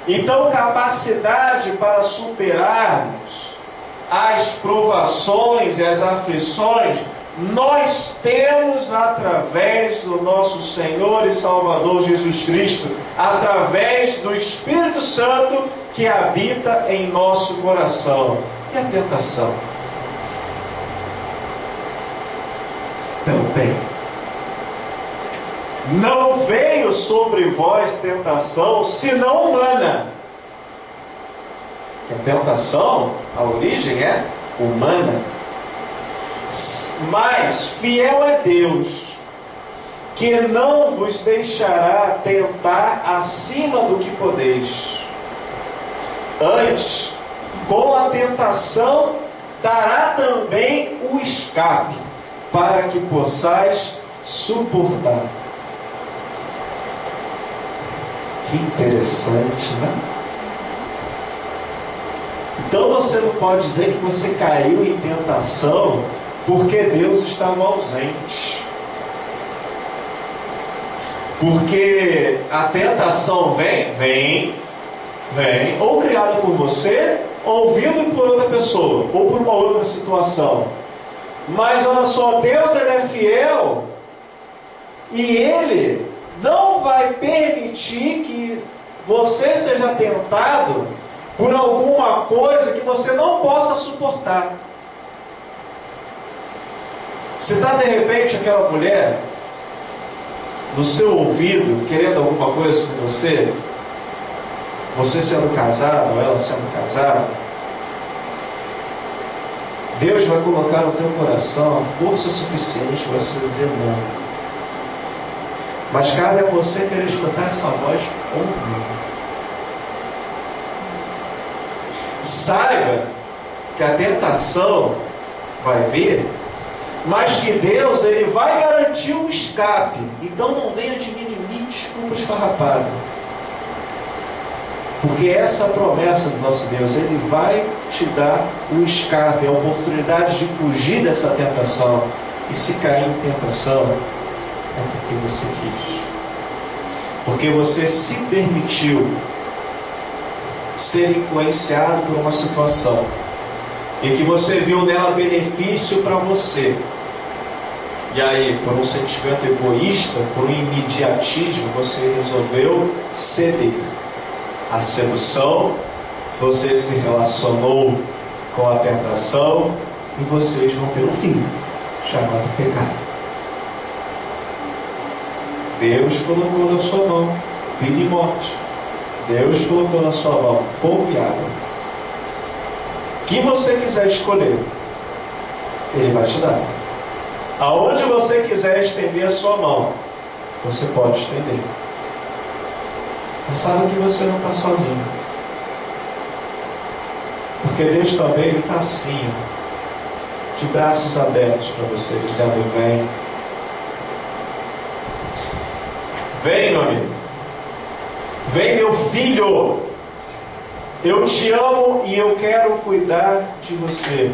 Então, capacidade para superarmos as provações e as aflições nós temos através do nosso Senhor e Salvador Jesus Cristo, através do Espírito Santo que habita em nosso coração. E a tentação? Também. Não veio sobre vós tentação, senão humana. A tentação, a origem é humana. Mas fiel é Deus, que não vos deixará tentar acima do que podeis. Antes, com a tentação, dará também o escape, para que possais suportar. Que interessante, né? Então você não pode dizer que você caiu em tentação porque Deus estava ausente. Porque a tentação vem, ou criada por você, ou vindo por outra pessoa, ou por uma outra situação. Mas olha só, Deus ele é fiel, e Ele não vai permitir que você seja tentado por alguma coisa que você não possa suportar. Se está de repente aquela mulher no seu ouvido querendo alguma coisa com você sendo casado ou ela sendo casada, Deus vai colocar no teu coração a força suficiente para você dizer não. Mas cabe a você querer escutar essa voz ou não. Saiba que a tentação vai vir, mas que Deus ele vai garantir o escape. Então não venha de mimimi, desculpa esfarrapada. Porque essa promessa do nosso Deus, Ele vai te dar o escape, a oportunidade de fugir dessa tentação. E se cair em tentação, é porque você quis. Porque você se permitiu ser influenciado por uma situação. E que você viu nela benefício para você. E aí, por um sentimento egoísta, por um imediatismo, você resolveu ceder. A sedução, você se relacionou com a tentação e vocês vão ter um filho chamado pecado. Deus colocou na sua mão vida e morte. Deus colocou na sua mão fogo e água. O que você quiser escolher, Ele vai te dar. Aonde você quiser estender a sua mão, você pode estender. Mas sabe que você não está sozinho. Porque Deus também está assim, de braços abertos para você, dizendo: vem. Vem, meu amigo. Vem, meu filho. Eu te amo e eu quero cuidar de você.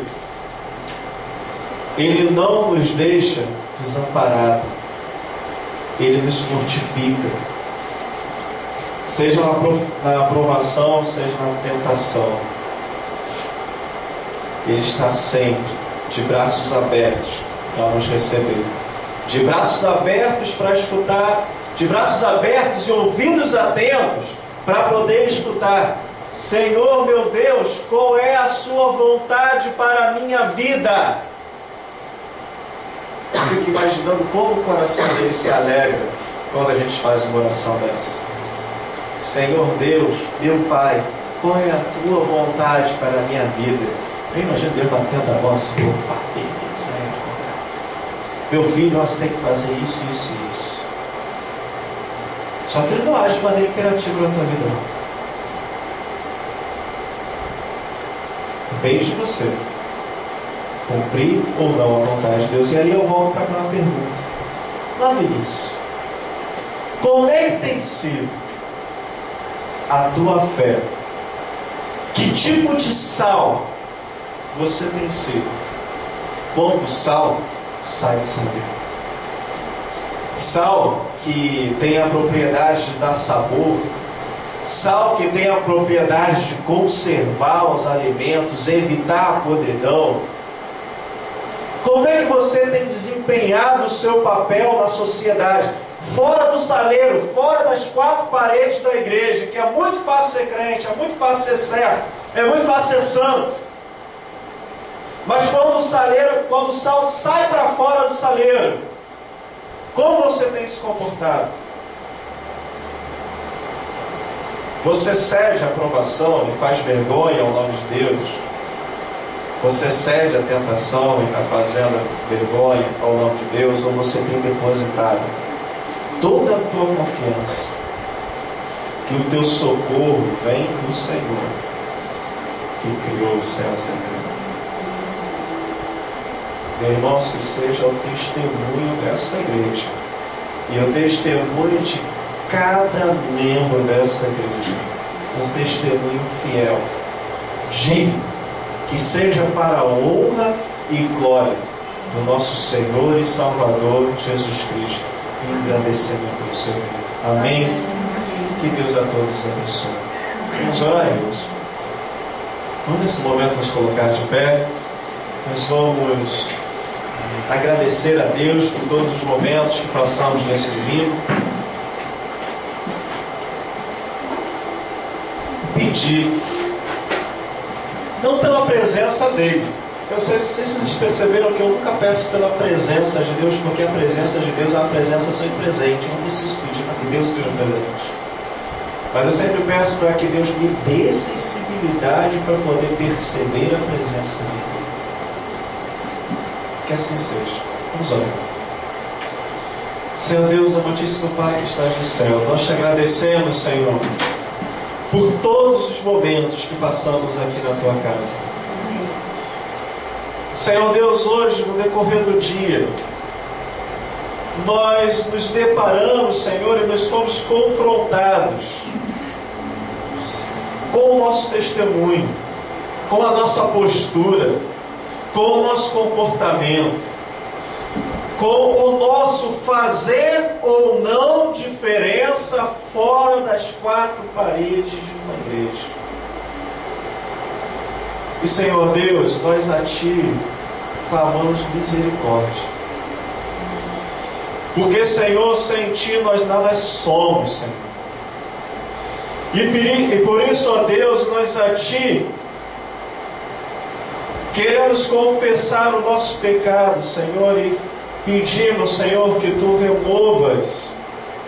Ele não nos deixa desamparados. Ele nos fortifica. Seja na aprovação, seja na tentação. Ele está sempre de braços abertos para nos receber. De braços abertos para escutar. De braços abertos e ouvidos atentos para poder escutar: Senhor meu Deus, qual é a sua vontade para a minha vida? Eu fico imaginando como o coração dele se alegra quando a gente faz uma oração dessa. Senhor Deus, meu Pai, qual é a tua vontade para a minha vida? Eu imagino Deus batendo a mão assim: beleza, meu filho, nós temos que fazer isso, isso e isso. Só que Ele não age de maneira imperativa na tua vida, não. Depende de você cumprir ou não a vontade de Deus. E aí eu volto para aquela pergunta lá no início: como é que tem sido a tua fé? Que tipo de sal você tem sido? Quando o sal sai de saber. Sal que tem a propriedade de dar sabor. Sal que tem a propriedade de conservar os alimentos, evitar a podridão. Como é que você tem desempenhado o seu papel na sociedade? Fora do saleiro, fora das quatro paredes da igreja, que é muito fácil ser crente, é muito fácil ser certo, é muito fácil ser santo. Mas quando o sal sai para fora do saleiro, como você tem se comportado? Você cede à aprovação e faz vergonha ao nome de Deus? Você cede à tentação e está fazendo vergonha ao nome de Deus? Ou você tem depositado toda a tua confiança que o teu socorro vem do Senhor, que criou os céus e a terra? Meus irmãos, que seja o testemunho dessa igreja e o testemunho de cada membro dessa igreja, um testemunho fiel, digno, que seja para a honra e glória do nosso Senhor e Salvador Jesus Cristo, e engrandecimento do seu nome. Amém? Que Deus a todos abençoe. Vamos orar, irmãos. Vamos nesse momento nos colocar de pé. Nós vamos agradecer a Deus por todos os momentos que passamos nesse domingo. Pedir, não pela presença dele. Eu sei se vocês perceberam que eu nunca peço pela presença de Deus, porque a presença de Deus é uma presença sempre presente. Eu não preciso pedir para que Deus esteja presente. Mas eu sempre peço para que Deus me dê sensibilidade para poder perceber a presença dele. Que assim seja. Vamos orar. Senhor Deus, amantíssimo Pai que estás no céu, nós te agradecemos, Senhor, por todos os momentos que passamos aqui na tua casa. Senhor Deus, hoje, no decorrer do dia, nós nos deparamos, Senhor, e nós fomos confrontados com o nosso testemunho, com a nossa postura, com o nosso comportamento, com o nosso fazer ou não diferença fora das quatro paredes de uma igreja. E, Senhor Deus, nós a Ti clamamos misericórdia. Porque, Senhor, sem Ti nós nada somos, Senhor. E por isso, ó Deus, nós a Ti queremos confessar o nosso pecado, Senhor, e pedimos, Senhor, que Tu removas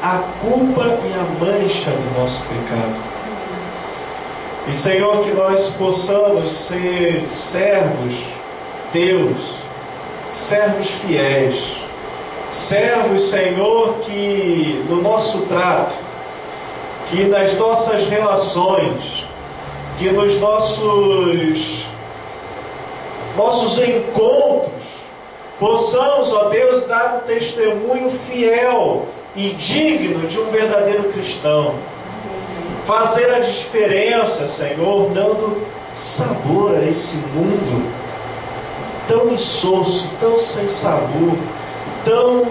a culpa e a mancha do nosso pecado. E, Senhor, que nós possamos ser servos Teus, servos fiéis, servos, Senhor, que no nosso trato, que nas nossas relações, que nos nossos encontros, possamos, ó Deus, dar um testemunho fiel e digno de um verdadeiro cristão. Fazer a diferença, Senhor, dando sabor a esse mundo tão insosso, tão sem sabor, tão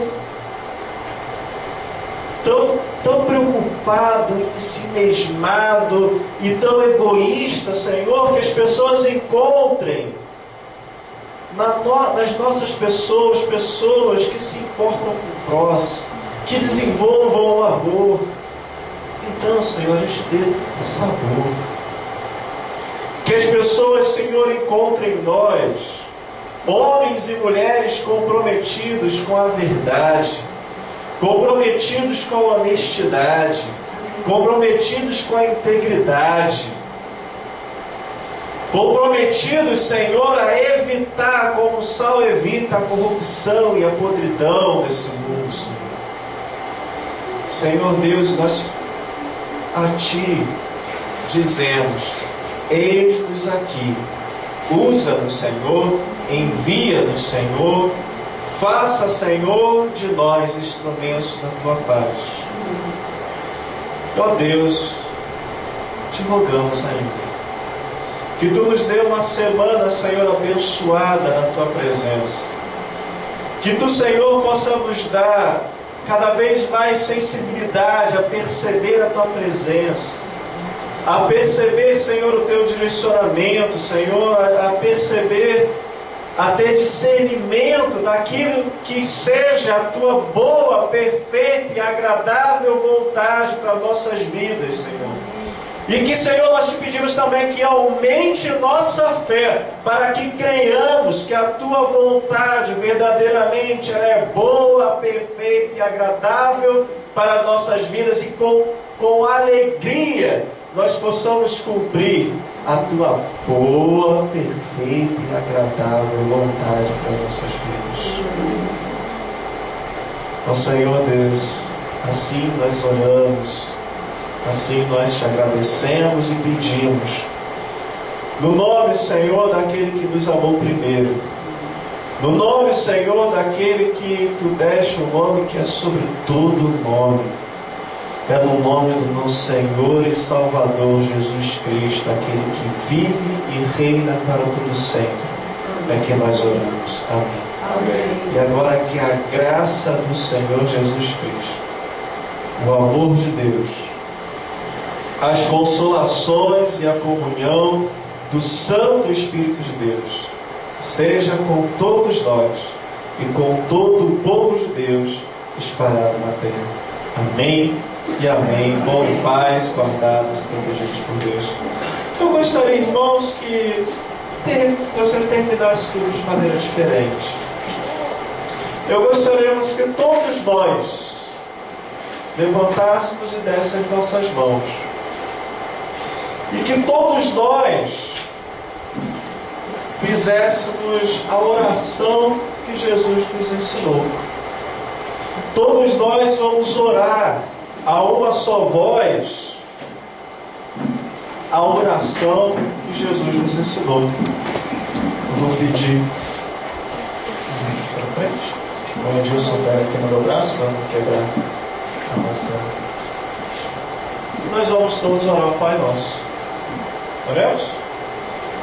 preocupado, ensimesmado e tão egoísta, Senhor, que as pessoas encontrem nas nossas pessoas que se importam com o próximo, que desenvolvam o amor. Então, Senhor, a gente dê sabor. Que as pessoas, Senhor, encontrem em nós homens e mulheres comprometidos com a verdade, comprometidos com a honestidade, comprometidos com a integridade, comprometidos, Senhor, a evitar, como o sal evita, a corrupção e a podridão desse mundo, Senhor. Senhor Deus, nós a Ti dizemos: eis-nos aqui, usa-nos, Senhor, envia-nos, Senhor, faça, Senhor, de nós instrumentos da Tua paz. Ó Deus, te rogamos ainda que Tu nos dê uma semana, Senhor, abençoada na Tua presença. Que Tu, Senhor, possa nos dar cada vez mais sensibilidade a perceber a Tua presença, a perceber, Senhor, o Teu direcionamento, Senhor, a perceber, a ter discernimento daquilo que seja a Tua boa, perfeita e agradável vontade para nossas vidas, Senhor. E que, Senhor, nós te pedimos também que aumente nossa fé, para que creiamos que a Tua vontade verdadeiramente ela é boa, perfeita e agradável para nossas vidas, e com alegria nós possamos cumprir a Tua boa, perfeita e agradável vontade para nossas vidas. Ó Senhor Deus, assim nós oramos, assim nós te agradecemos e pedimos, no nome, Senhor, daquele que nos amou primeiro, no nome, Senhor, daquele que Tu deste o nome que é sobre todo nome, é no nome do nosso Senhor e Salvador Jesus Cristo, aquele que vive e reina para todo sempre, é que nós oramos. Amém. Amém. E agora que a graça do Senhor Jesus Cristo, o amor de Deus, as consolações e a comunhão do Santo Espírito de Deus seja com todos nós e com todo o povo de Deus espalhado na terra. Amém e amém. Vão em paz, guardados e protegidos por Deus. Eu gostaria, irmãos, que você terminasse tudo de maneira diferente. Eu gostaríamos que todos nós levantássemos e dessem as nossas mãos. E que todos nós fizéssemos a oração que Jesus nos ensinou. Todos nós vamos orar a uma só voz a oração que Jesus nos ensinou. Eu vou pedir para frente. O Edilson pega aqui no meu braço para não quebrar a maçã. E nós vamos todos orar o Pai Nosso. Oremos?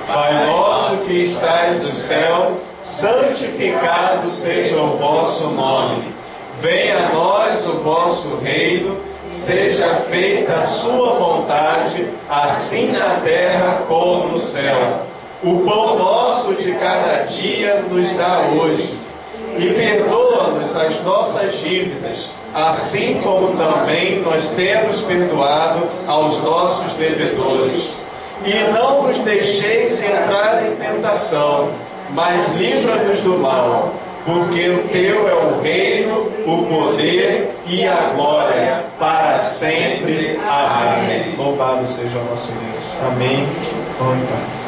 Pai nosso que estais no céu, santificado seja o vosso nome. Venha a nós o vosso reino, seja feita a sua vontade, assim na terra como no céu. O pão nosso de cada dia nos dá hoje. E perdoa-nos as nossas dívidas, assim como também nós temos perdoado aos nossos devedores. E não nos deixeis entrar em tentação, mas livra-nos do mal, porque o teu é o reino, o poder e a glória para sempre. Amém. Louvado seja o nosso Deus. Amém. Vão em paz.